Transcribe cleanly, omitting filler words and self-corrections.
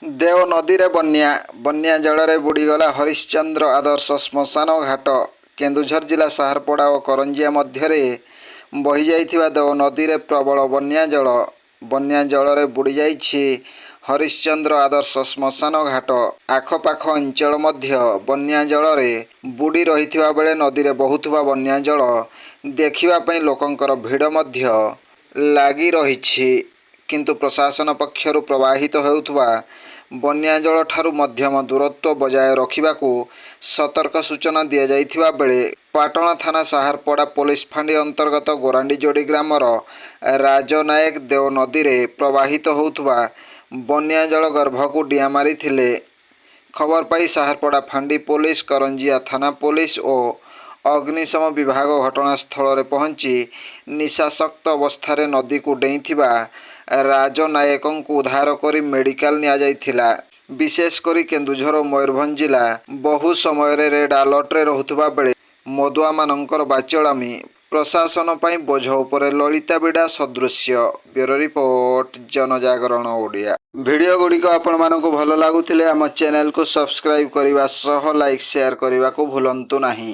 देव नदी रे बन्या बन्या जल रे बुड़ीगला हरिश्चंद्र आदर्श श्मशान घाट केन्दुझर जिला साहरपड़ा और करंजिया मध्य बही जाइथिबा देव नदी रे प्रबल बन्या जल रे बुड़ी जाइछि हरिश्चंद्र आदर्श श्मशान घाट आखपाख अंचल मध्य बन्या जल रे बुड़ी रहिथिबा बेले नदी रे बहुथुबा बन्या जल देखिबा पई लोकंकर भिड़ मध्य लागी रहिछि किंतु प्रशासन पक्षरु प्रवाहित हेउथुबा बन्या जल ठारू मध्यम दूरत्व बजाय रखिबाकू सतर्क सूचना दिया जाइथिबा बेले पाटणा थाना साहरपड़ा पुलिस फांडी अंतर्गत गोरांडी जोड़ी ग्रामर राजनायक देव नदी रे प्रवाहित होउथुबा बन्या जल गर्भकू डिया मारिथिले। खबर पाई साहरपड़ा फांडी पुलिस करंजिया थाना पुलिस और अग्निशम विभाग घटनास्थल रे पहुंची निशासक्त अवस्था नदी को डेइथिबा राजनायकों को उद्धार करी मेडिकल निया जाइथिला। विशेष करी केन्दुझर और मयूरभंज जिला बहु समय रेड अलर्ट रे रहुथुबा बेले मदुआ मानकर बाचलामी प्रशासन पाई बोझ उपरे ललिता बिड़ा सदृश्य। ब्यूरो रिपोर्ट जनजागरण ओडिया। वीडियो गुड़िक आपण मानकु भल लागुथिले आम चैनल को सब्सक्राइब करने सह लाइक शेयर करने को भूलंतु नहीं।